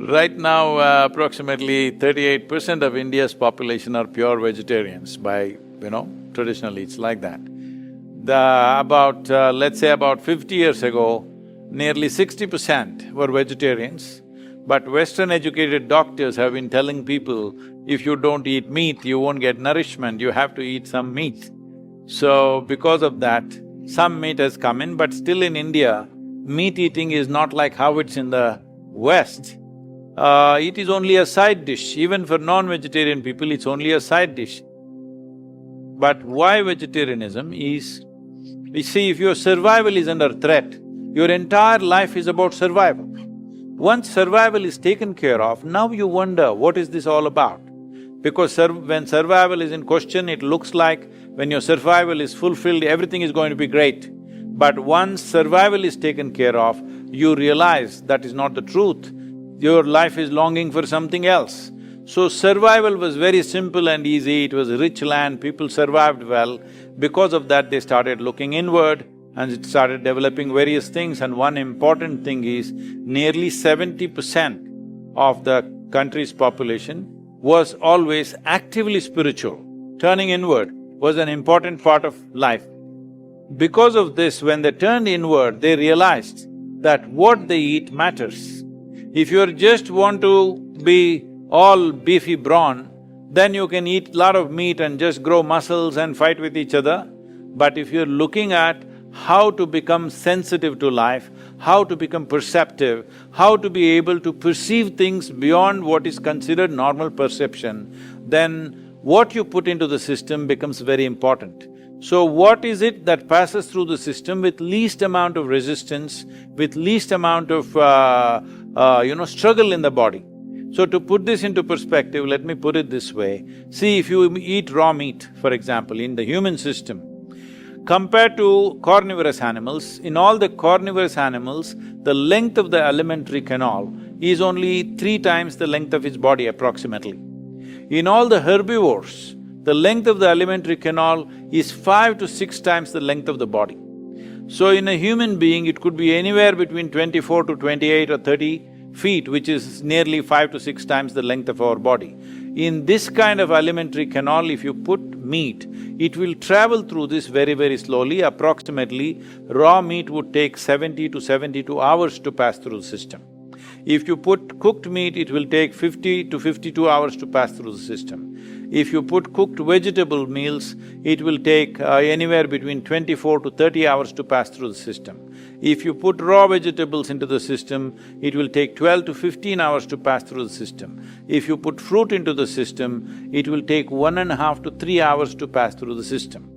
Right now, approximately 38% of India's population are pure vegetarians traditionally it's like that. Let's say about 50 years ago, nearly 60% were vegetarians, but Western educated doctors have been telling people, if you don't eat meat, you won't get nourishment, you have to eat some meat. So, because of that, some meat has come in, but still in India, meat eating is not like how it's in the West. It is only a side dish. Even for non-vegetarian people, it's only a side dish. But why vegetarianism is… You see, if your survival is under threat, your entire life is about survival. Once survival is taken care of, now you wonder, what is this all about? Because when survival is in question, it looks like when your survival is fulfilled, everything is going to be great. But once survival is taken care of, you realize that is not the truth. Your life is longing for something else. So survival was very simple and easy, it was a rich land, people survived well. Because of that, they started looking inward and it started developing various things, and one important thing is, nearly 70% of the country's population was always actively spiritual. Turning inward was an important part of life. Because of this, when they turned inward, they realized that what they eat matters. If you just want to be all beefy brawn, then you can eat lot of meat and just grow muscles and fight with each other. But if you're looking at how to become sensitive to life, how to become perceptive, how to be able to perceive things beyond what is considered normal perception, then what you put into the system becomes very important. So what is it that passes through the system with least amount of resistance, with least amount of struggle in the body? So to put this into perspective, let me put it this way. See, if you eat raw meat, for example, in the human system, compared to carnivorous animals, in all the carnivorous animals, the length of the alimentary canal is only 3 times the length of its body approximately. In all the herbivores, the length of the alimentary canal is 5 to 6 times the length of the body. So in a human being, it could be anywhere between 24 to 28 or 30 feet, which is nearly 5 to 6 times the length of our body. In this kind of alimentary canal, if you put meat, it will travel through this very, very slowly. Approximately, raw meat would take 70 to 72 hours to pass through the system. If you put cooked meat, it will take 50 to 52 hours to pass through the system. If you put cooked vegetable meals, it will take anywhere between 24 to 30 hours to pass through the system. If you put raw vegetables into the system, it will take 12 to 15 hours to pass through the system. If you put fruit into the system, it will take 1.5 to 3 hours to pass through the system.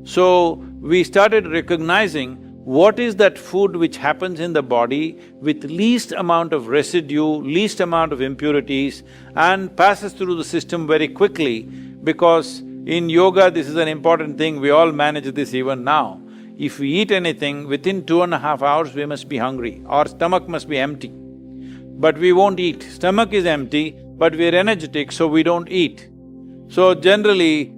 So, we started recognizing what is that food which happens in the body with least amount of residue, least amount of impurities, and passes through the system very quickly, because in yoga this is an important thing, we all manage this even now. If we eat anything, within 2.5 hours we must be hungry, our stomach must be empty. But we won't eat. Stomach is empty, but we're energetic, so we don't eat. So generally,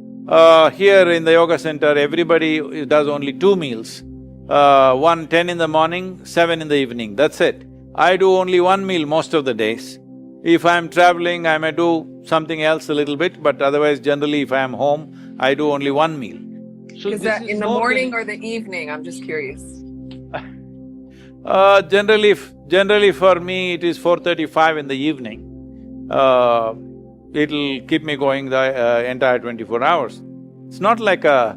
here in the yoga center, everybody does only 2 meals. 10 in the morning, 7 in the evening, that's it. I do only 1 meal most of the days. If I'm traveling, I may do something else a little bit, but otherwise generally if I am home, I do only 1 meal. So is that in the morning or the evening? I'm just curious. Generally for me it is 4:35 in the evening. It'll keep me going the entire 24 hours. It's not like a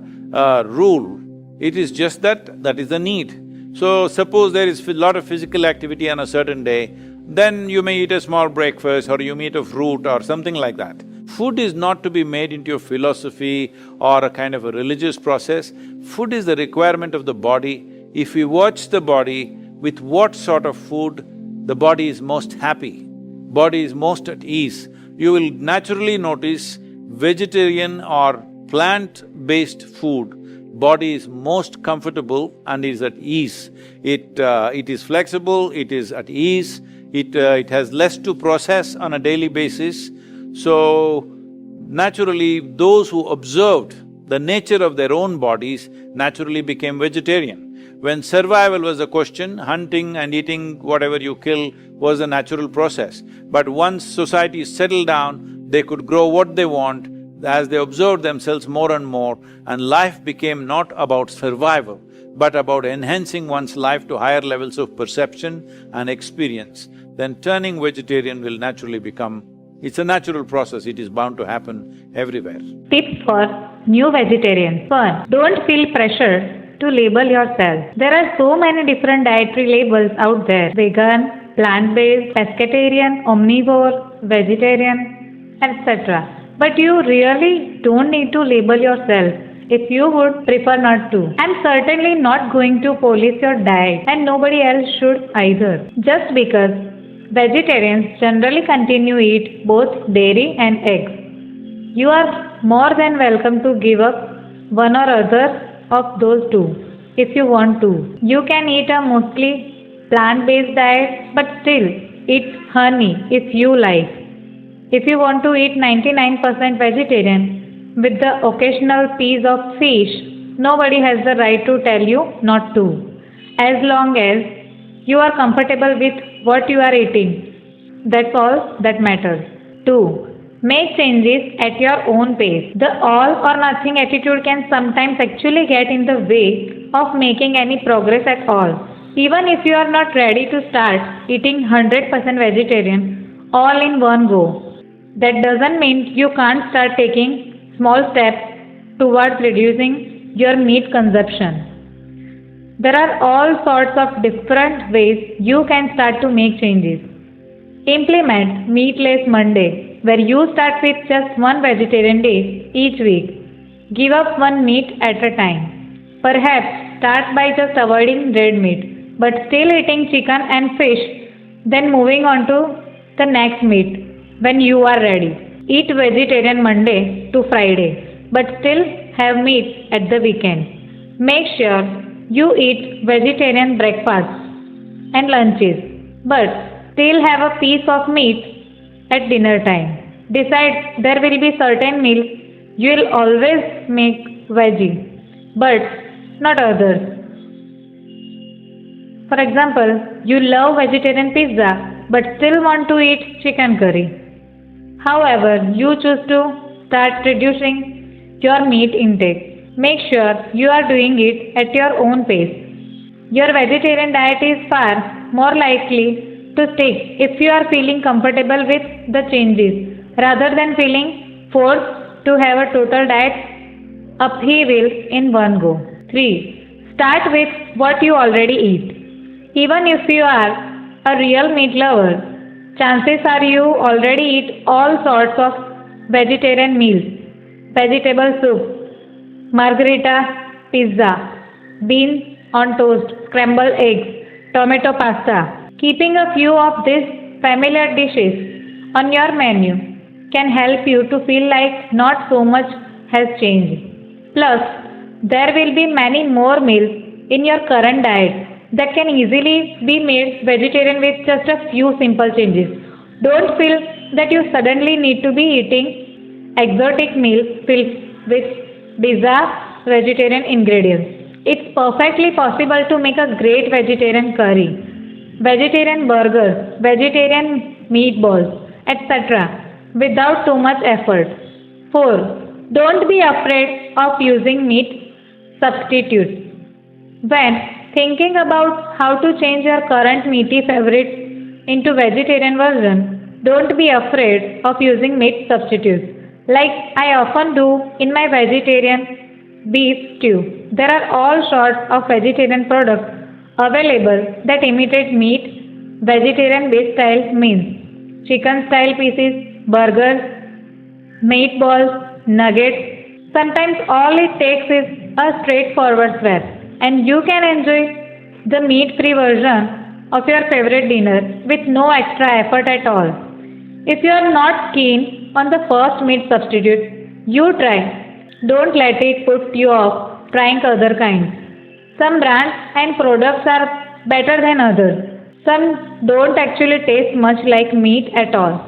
rule, it is just that is the need. So suppose there is a lot of physical activity on a certain day, then you may eat a small breakfast or you may eat a fruit or something like that. Food is not to be made into a philosophy or a kind of a religious process. Food is the requirement of the body. If we watch the body with what sort of food the body is most happy, body is most at ease, you will naturally notice vegetarian or plant-based food, body is most comfortable and is at ease. It is flexible, it is at ease, it has less to process on a daily basis. So, naturally, those who observed the nature of their own bodies naturally became vegetarian. When survival was a question, hunting and eating whatever you kill was a natural process. But once society settled down, they could grow what they want as they observed themselves more and more, and life became not about survival, but about enhancing one's life to higher levels of perception and experience. Then turning vegetarian will naturally become… It's a natural process, it is bound to happen everywhere. Tips for new vegetarians. 1. Don't feel pressure to label yourself. There are so many different dietary labels out there: vegan, plant-based, pescatarian, omnivore, vegetarian, etc. But you really don't need to label yourself if you would prefer not to. I'm certainly not going to police your diet, and nobody else should either. Just because vegetarians generally continue to eat both dairy and eggs, you are more than welcome to give up one or other of those two if you want to. You can eat a mostly plant-based diet but still eat honey if you like. If you want to eat 99% vegetarian with the occasional piece of fish, nobody has the right to tell you not to, as long as you are comfortable with what you are eating. That's all that matters. 2. Make changes at your own pace. The all or nothing attitude can sometimes actually get in the way of making any progress at all. Even if you are not ready to start eating 100% vegetarian all in one go, that doesn't mean you can't start taking small steps towards reducing your meat consumption. There are all sorts of different ways you can start to make changes. Implement Meatless Monday, where you start with just one vegetarian day each week. Give up one meat at a time. Perhaps start by just avoiding red meat, but still eating chicken and fish, then moving on to the next meat when you are ready. Eat vegetarian Monday to Friday, but still have meat at the weekend. Make sure you eat vegetarian breakfasts and lunches, but still have a piece of meat at dinner time. Decide there will be certain meals you will always make veggie, but not others. For example, you love vegetarian pizza but still want to eat chicken curry. However, you choose to start reducing your meat intake. Make sure you are doing it at your own pace. Your vegetarian diet is far more likely to stick if you are feeling comfortable with the changes rather than feeling forced to have a total diet upheaval in one go. 3. Start with what you already eat. Even if you are a real meat lover, chances are you already eat all sorts of vegetarian meals: vegetable soup, margherita pizza, beans on toast, scrambled eggs, tomato pasta. Keeping a few of these familiar dishes on your menu can help you to feel like not so much has changed. Plus, there will be many more meals in your current diet that can easily be made vegetarian with just a few simple changes. Don't feel that you suddenly need to be eating exotic meals filled with bizarre vegetarian ingredients. It's perfectly possible to make a great vegetarian curry, vegetarian burgers, vegetarian meatballs, etc. without too much effort. 4. Don't be afraid of using meat substitutes. When thinking about how to change your current meaty favorites into vegetarian version, don't be afraid of using meat substitutes, like I often do in my vegetarian beef stew. There are all sorts of vegetarian products available that imitate meat, vegetarian based style meals, chicken style pieces, burgers, meatballs, nuggets. Sometimes all it takes is a straightforward swap, and you can enjoy the meat-free version of your favorite dinner with no extra effort at all. If you are not keen on the first meat substitute, you try. Don't let it put you off trying other kinds. Some brands and products are better than others. Some don't actually taste much like meat at all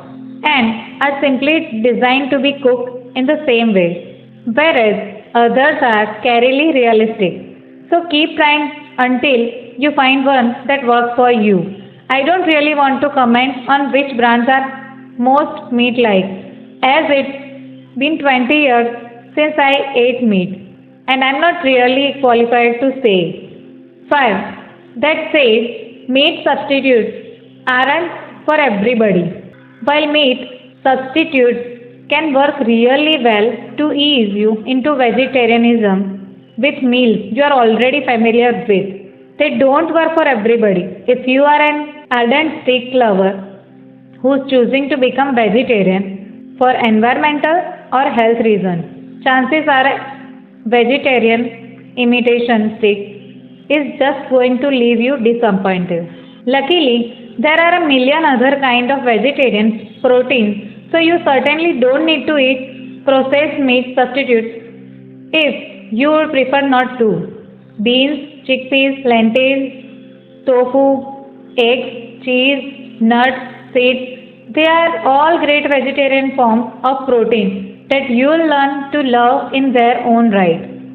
and are simply designed to be cooked in the same way, whereas others are scarily realistic. So keep trying until you find one that works for you. I don't really want to comment on which brands are most meat-like, as it's been 20 years since I ate meat, and I'm not really qualified to say. 5. That says meat substitutes aren't for everybody. While meat substitutes can work really well to ease you into vegetarianism with meals you are already familiar with, they don't work for everybody. If you are an ardent steak lover who's choosing to become vegetarian for environmental or health reasons, chances are vegetarian imitation steak is just going to leave you disappointed. Luckily, there are a million other kind of vegetarian proteins, so you certainly don't need to eat processed meat substitutes if you would prefer not to. Beans, chickpeas, lentils, tofu, eggs, cheese, nuts, seeds, they are all great vegetarian forms of protein that you'll learn to love in their own right.